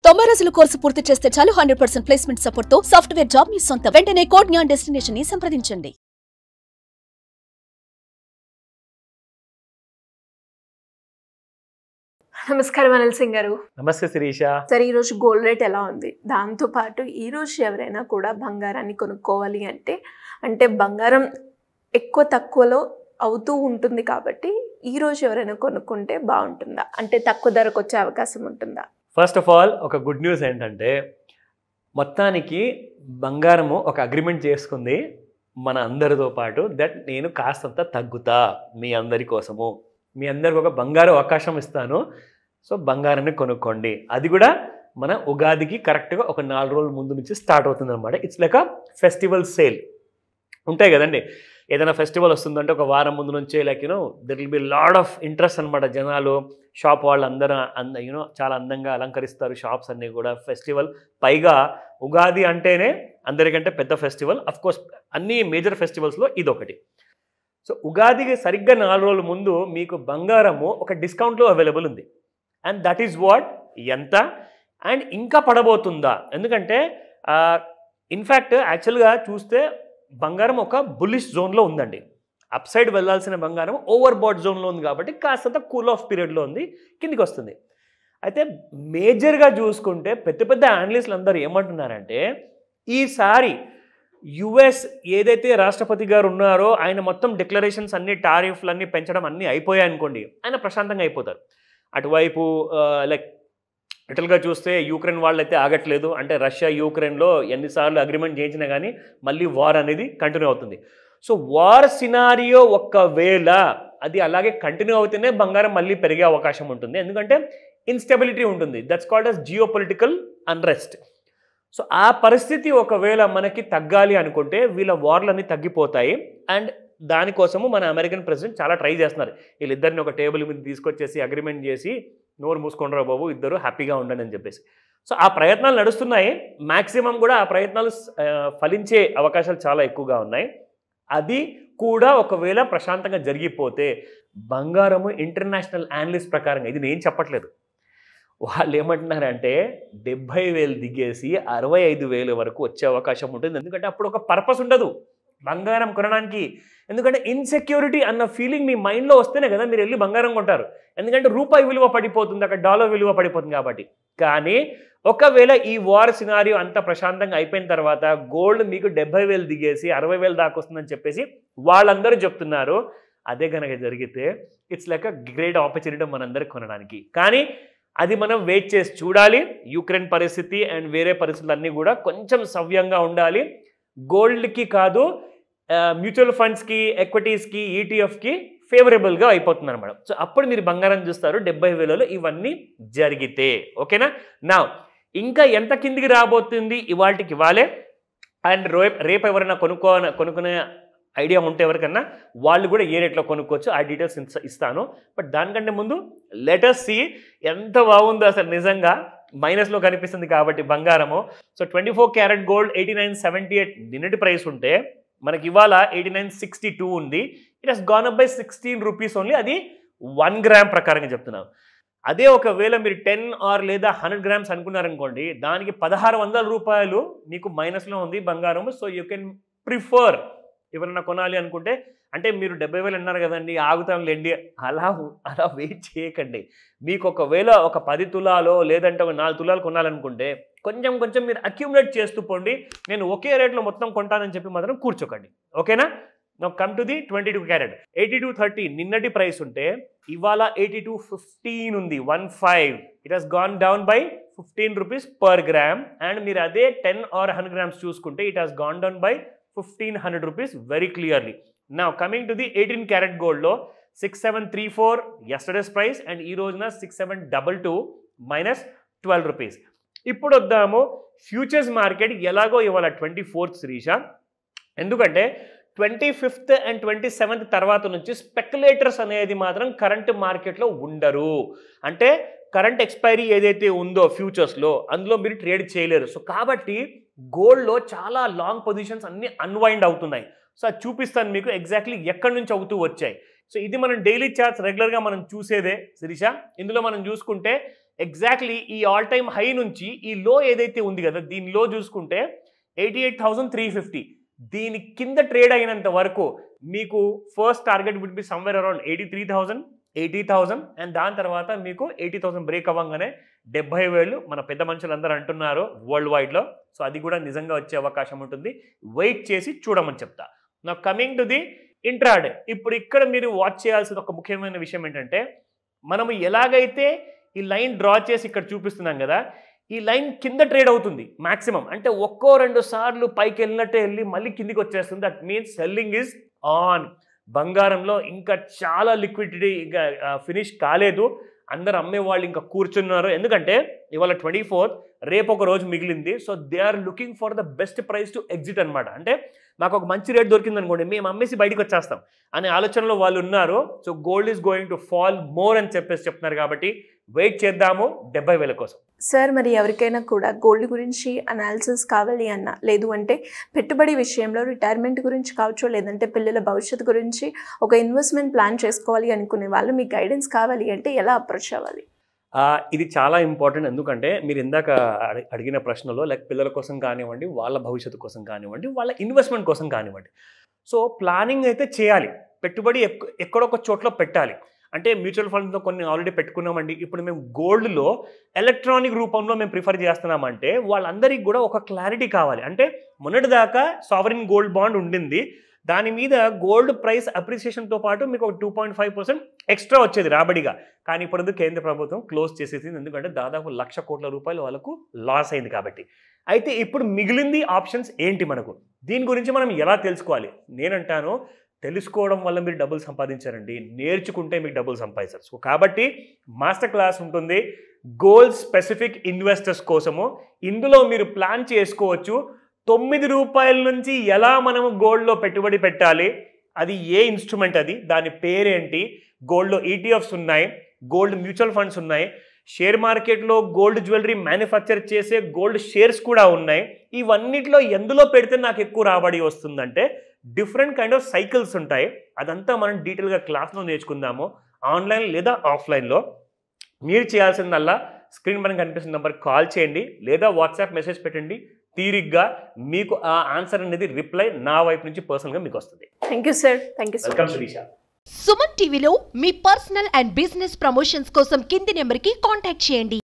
90 రోజుల కోర్సు పూర్తి చేస్తే చాలు 100% ప్లేస్మెంట్ సపోర్ట్ తో సాఫ్ట్వేర్ జాబ్ మీ సొంతం. వెంటనే కోడ్ జ్ఞాన్ డెస్టినేషన్ ని సంప్రదించండి. నమస్కారం అనిల్ సింగ్ గారు. నమస్తే శిరీష. సరే, ఈరోజు గోల్డ్ రేట్ ఎలా ఉంది? దాంతోపాటు ఈరోజు ఎవరైనా కూడా బంగారాన్ని కొనుక్కోవాలి అంటే బంగారం ఎక్కువ తక్కువలో అవుతూ ఉంటుంది కాబట్టి ఈరోజు ఎవరైనా కొనుక్కుంటే బాగుంటుందా? అంటే తక్కువ ధరకు వచ్చే అవకాశం ఉంటుందా? ఫస్ట్ ఆఫ్ ఆల్ ఒక గుడ్ న్యూస్ ఏంటంటే మొత్తానికి బంగారము ఒక అగ్రిమెంట్ చేసుకుంది మన అందరితో పాటు, దట్ నేను కాస్తంత తగ్గుతా మీ అందరి కోసము, మీ అందరికి ఒక బంగారు అవకాశం ఇస్తాను, సో బంగారాన్ని కొనుక్కోండి. అది కూడా మన ఉగాదికి కరెక్ట్గా ఒక 4 రోజుల ముందు నుంచి స్టార్ట్ అవుతుంది అనమాట. It's like a festival sale ఉంటాయి కదండి. ఏదైనా ఫెస్టివల్ వస్తుందంటే ఒక వారం ముందు నుంచే like there will be lot of interest అనమాట. జనాలు షాప్ వాళ్ళు అందరూ చాలా అందంగా అలంకరిస్తారు షాప్స్ అన్నీ కూడా. ఫెస్టివల్ పైగా ఉగాది అంటేనే అందరికంటే పెద్ద ఫెస్టివల్. అఫ్కోర్స్ అన్ని మేజర్ ఫెస్టివల్స్లో ఇదొకటి. సో ఉగాదికి సరిగ్గా 4 రోజుల ముందు మీకు బంగారము ఒక డిస్కౌంట్లో అవైలబుల్ ఉంది. అండ్ దట్ ఈజ్ వాట్ ఎంత అండ్ ఇంకా పడబోతుందా? ఎందుకంటే ఇన్ఫ్యాక్ట్ యాక్చువల్గా చూస్తే బంగారం ఒక బుల్లిష్ జోన్లో ఉందండి. అప్ సైడ్ వెళ్ళాల్సిన బంగారం ఓవర్ బాట్ జోన్లో ఉంది కాబట్టి కాస్తంత కూల్ ఆఫ్ పీరియడ్లో ఉంది, కిందికి వస్తుంది. అయితే మేజర్గా చూసుకుంటే పెద్ద పెద్ద అనలిస్టులు అందరూ ఏమంటున్నారంటే ఈసారి యుఎస్ ఏదైతే రాష్ట్రపతి గారు ఉన్నారో ఆయన మొత్తం డిక్లరేషన్స్ అన్ని టారిఫ్లు అన్నీ పెంచడం అన్నీ అయిపోయాయి అనుకోండి, ఆయన ప్రశాంతంగా అయిపోతారు. అటువైపు లైక్ లిటల్గా చూస్తే యూక్రెయిన్ వాళ్ళు అయితే ఆగట్లేదు. అంటే రష్యా యూక్రెయిన్లో ఎన్నిసార్లు అగ్రిమెంట్ చేయించినా కానీ మళ్ళీ వార్ అనేది కంటిన్యూ అవుతుంది. సో వార్ సినారియో ఒక్కవేళ అది అలాగే కంటిన్యూ అవుతూనే బంగారం మళ్ళీ పెరిగే అవకాశం ఉంటుంది. ఎందుకంటే ఇన్స్టెబిలిటీ ఉంటుంది. That's called as geopolitical unrest. So ఆ పరిస్థితి ఒకవేళ మనకి తగ్గాలి అనుకుంటే వీళ్ళ వార్లన్నీ తగ్గిపోతాయి. అండ్ దానికోసము మన అమెరికన్ ప్రెసిడెంట్ చాలా ట్రై చేస్తున్నారు. వీళ్ళిద్దరిని ఒక టేబుల్ మీద తీసుకొచ్చేసి అగ్రిమెంట్ చేసి నోరు మూసుకుంటారా బాబు, ఇద్దరు హ్యాపీగా ఉండండి అని చెప్పేసి. సో ఆ ప్రయత్నాలు నడుస్తున్నాయి. మ్యాక్సిమం కూడా ఆ ప్రయత్నాలు ఫలించే అవకాశాలు చాలా ఎక్కువగా ఉన్నాయి. అది కూడా ఒకవేళ ప్రశాంతంగా జరిగిపోతే బంగారము ఇంటర్నేషనల్ అనలిస్ట్ ప్రకారంగా, ఇది నేను చెప్పట్లేదు, వాళ్ళు ఏమంటున్నారంటే 70,000 దిగేసి 65,000 వరకు వచ్చే అవకాశం ఉంటుంది. ఎందుకంటే అప్పుడు ఒక పర్పస్ ఉండదు బంగారం కొనడానికి. ఎందుకంటే ఇన్సెక్యూరిటీ అన్న ఫీలింగ్ మీ మైండ్లో వస్తేనే కదా మీరు వెళ్ళి బంగారం కొంటారు. ఎందుకంటే రూపాయి విలువ పడిపోతుంది, అక్కడ డాలర్ విలువ పడిపోతుంది కాబట్టి. కానీ ఒకవేళ ఈ వార్ సినారియో అంత ప్రశాంతంగా అయిపోయిన తర్వాత గోల్డ్ మీకు 70,000 దిగేసి 60,000 దాకా వస్తుందని చెప్పేసి వాళ్ళందరూ చెప్తున్నారు. అదే కనుక జరిగితే it's like a great opportunity మనందరికి కొనడానికి. కానీ అది మనం వెయిట్ చేసి చూడాలి. యూక్రెయిన్ పరిస్థితి అండ్ వేరే పరిస్థితులు అన్నీ కూడా కొంచెం సవ్యంగా ఉండాలి. గోల్డ్కి కాదు, మ్యూచువల్ ఫండ్స్కి, ఎక్విటీస్కి, ఈటీఎఫ్కి ఫేవరబుల్గా అయిపోతుంది అనమాట. సో అప్పుడు మీరు బంగారం చూస్తారు 70,000లో ఇవన్నీ జరిగితే. ఓకేనా? నా ఇంకా ఎంత కిందికి రాబోతుంది ఇవాళకి ఇవాళే. అండ్ రేపు ఎవరైనా కొనుక్కునే ఐడియా ఉంటే ఎవరికన్నా వాళ్ళు కూడా ఏ రేట్లో కొనుక్కోవచ్చు ఆ డీటెయిల్స్ ఇస్తాను. బట్ దానికంటే ముందు లెట్ us see ఎంత బాగుందో అసలు. నిజంగా మైనస్లో కనిపిస్తుంది కాబట్టి బంగారము. సో 24 క్యారెట్ గోల్డ్ 89.78 నిన్నటి ప్రైస్ ఉంటే మనకి ఇవాళ 89.62 ఉంది. It has gone up by 16 rupees only. అది 1 గ్రామ్ ప్రకారంగా చెప్తున్నాను. అదే ఒకవేళ మీరు 10 ఆర్ లేదా 100 గ్రామ్స్ అనుకున్నారనుకోండి, దానికి 1,600 రూపాయలు మీకు మైనస్లో ఉంది బంగారం. సో యూ కెన్ ప్రిఫర్ ఎవరైనా కొనాలి అనుకుంటే. అంటే మీరు 70,000 అన్నారు కదండి, ఆగుతాంలేండి, అలా వెయిట్ చేయకండి. మీకు ఒకవేళ ఒక 10 తులాలో లేదంటే ఒక 4 తులాలు కొనాలనుకుంటే కొంచెం మీరు అక్యూములేట్ చేస్తూ పోండి. నేను ఒకే రేట్లో మొత్తం కొంటానని చెప్పి మాత్రం కూర్చోకండి. ఓకేనా? Now come to the 22 carrot 82.30 నిన్నటి ప్రైస్ ఉంటే ఇవాళ 82.15 ఉంది. 15. It has gone down by 15 rupees per gram. And మీరు అదే 10 ఆర్ 100 గ్రామ్స్ చూసుకుంటే it has gone down by 1,500 rupees very clearly. Now coming to the 18 carrot గోల్డ్లో 6,734 యస్టర్డేస్ ప్రైస్ అండ్ ఈ రోజున 6,722 మైనస్ 12 రూపీస్. ఇప్పుడు వద్దాము ఫ్యూచర్స్ మార్కెట్. ఎలాగో ఇవాళ 24th శిరీష, ఎందుకంటే 25th అండ్ 27th తర్వాత నుంచి స్పెక్యులేటర్స్ అనేది మాత్రం కరెంట్ మార్కెట్లో ఉండరు. అంటే కరెంట్ ఎక్స్పైరీ ఏదైతే ఉందో ఫ్యూచర్స్లో అందులో మీరు ట్రేడ్ చేయలేరు. సో కాబట్టి గోల్డ్లో చాలా లాంగ్ పొజిషన్స్ అన్నీ అన్వైండ్ అవుతున్నాయి. సో అది చూపిస్తాను మీకు ఎగ్జాక్ట్లీ ఎక్కడి నుంచి అవుతూ వచ్చాయి. సో ఇది మనం డైలీ చార్ట్స్ రెగ్యులర్గా మనం చూసేదే శిరీష. ఇందులో మనం చూసుకుంటే ఎగ్జాక్ట్లీ ఈ ఆల్ టైమ్ హై నుంచి ఈ లో ఏదైతే ఉంది కదా, దీని లో చూసుకుంటే 88,350. దీని కింద ట్రేడ్ అయినంత వరకు మీకు first target would be somewhere around 83,000, 80,000 and దాని తర్వాత మీకు 80,000 బ్రేక్ అవ్వగానే 70,000 మన పెద్ద మనుషులందరూ అంటున్నారు వరల్డ్ వైడ్లో. సో అది కూడా నిజంగా వచ్చే అవకాశం ఉంటుంది. వెయిట్ చేసి చూడమని చెప్తా. నా కమింగ్ టు ది ఇంట్రాడే. ఇప్పుడు ఇక్కడ మీరు వాచ్ చేయాల్సిన ఒక ముఖ్యమైన విషయం ఏంటంటే, మనము ఎలాగైతే ఈ లైన్ డ్రా చేసి ఇక్కడ చూపిస్తున్నాం కదా, ఈ లైన్ కింద ట్రేడ్ అవుతుంది మ్యాక్సిమం. అంటే 1-2 సార్లు పైకి వెళ్ళినట్టే వెళ్ళి మళ్ళీ కిందికి వచ్చేస్తుంది. That means selling is on. బంగారంలో ఇంకా చాలా లిక్విడిటీ ఇంకా ఫినిష్ కాలేదు. అందరు అమ్మే వాళ్ళు ఇంకా కూర్చున్నారు. ఎందుకంటే ఇవాళ 24th, రేపు ఒక రోజు మిగిలింది. So they are looking for the best price to exit అనమాట. అంటే మాకు ఒక మంచి రేట్ దొరికింది అనుకోండి, మేము అమ్మేసి బయటకు వచ్చేస్తాం అనే ఆలోచనలో వాళ్ళు ఉన్నారు. So gold is going to fall more అని చెప్తున్నారు. కాబట్టి వెయిట్ చేద్దాము 70,000 కోసం. సార్, మరి ఎవరికైనా కూడా గోల్డ్ గురించి అనాలిసిస్ కావాలి అన్న, లేదు అంటే పెట్టుబడి విషయంలో రిటైర్మెంట్ గురించి కావచ్చు, లేదంటే పిల్లల భవిష్యత్తు గురించి ఒక ఇన్వెస్ట్మెంట్ ప్లాన్ చేసుకోవాలి అనుకునే వాళ్ళు మీ గైడెన్స్ కావాలి అంటే ఎలా అప్రోచ్ అవ్వాలి? ఇది చాలా ఇంపార్టెంట్. ఎందుకంటే మీరు ఇందాక అడిగిన ప్రశ్నలో లైక్ పిల్లల కోసం కానివ్వండి, వాళ్ళ భవిష్యత్తు కోసం కానివ్వండి, వాళ్ళ ఇన్వెస్ట్మెంట్ కోసం కానివ్వండి. సో ప్లానింగ్ అయితే చేయాలి. పెట్టుబడి ఎక్కడొక చోట్ల పెట్టాలి. అంటే మ్యూచువల్ ఫండ్స్లో కొన్ని ఆల్రెడీ పెట్టుకున్నామండి. ఇప్పుడు మేము గోల్డ్లో ఎలక్ట్రానిక్ రూపంలో మేము ప్రిఫర్ చేస్తున్నామంటే వాళ్ళందరికీ కూడా ఒక క్లారిటీ కావాలి. అంటే మొన్నటిదాకా సావరిన్ గోల్డ్ బాండ్ ఉండింది, దాని మీద గోల్డ్ ప్రైస్ అప్రిసియేషన్తో పాటు మీకు ఒక 2.5% ఎక్స్ట్రా వచ్చేది రాబడిగా. కానీ ఇప్పుడు కేంద్ర ప్రభుత్వం క్లోజ్ చేసేసింది. ఎందుకంటే దాదాపు 1,00,000 కోట్ల రూపాయలు వాళ్ళకు లాస్ అయింది కాబట్టి. అయితే ఇప్పుడు మిగిలింది ఆప్షన్స్ ఏంటి మనకు, దీని గురించి మనం ఎలా తెలుసుకోవాలి? నేనంటాను, తెలుసుకోవడం వల్ల మీరు డబ్బులు సంపాదించారండి, నేర్చుకుంటే మీకు డబ్బులు సంపాదించారు. సో కాబట్టి మాస్టర్ క్లాస్ ఉంటుంది గోల్డ్ స్పెసిఫిక్ ఇన్వెస్టర్స్ కోసము. ఇందులో మీరు ప్లాన్ చేసుకోవచ్చు ₹9 నుంచి ఎలా మనము గోల్డ్లో పెట్టుబడి పెట్టాలి, అది ఏ ఇన్స్ట్రుమెంట్, అది దాని పేరేంటి, గోల్డ్లో ETFs ఉన్నాయి, గోల్డ్ మ్యూచువల్ ఫండ్స్ ఉన్నాయి, షేర్ మార్కెట్లో గోల్డ్ జ్యువెలరీ మ్యానుఫ్యాక్చర్ చేసే గోల్డ్ షేర్స్ కూడా ఉన్నాయి. ఇవన్నిట్లో ఎందులో పెడితే నాకు ఎక్కువ రాబడి వస్తుందంటే డిఫరెంట్ కైండ్ ఆఫ్ సైకిల్స్ ఉంటాయి. అదంతా మనం డీటెయిల్గా క్లాస్లో నేర్చుకుందాము, ఆన్లైన్ లేదా ఆఫ్లైన్లో. మీరు చేయాల్సిందల్లా స్క్రీన్ పైన కనిపిస్తున్న నెంబర్కి కాల్ చేయండి లేదా వాట్సాప్ మెసేజ్ పెట్టండి. తీరిగ్గా మీకు ఆ ఆన్సర్ అనేది రిప్లై నా వైపు నుంచి పర్సనల్గా మీకు వస్తుంది. Thank you sir. Thank you. Welcome Shirisha. Suman టీవీలో మీ పర్సనల్ అండ్ బిజినెస్ ప్రమోషన్స్ కోసం కింది నెంబర్కి కాంటాక్ట్ చేయండి.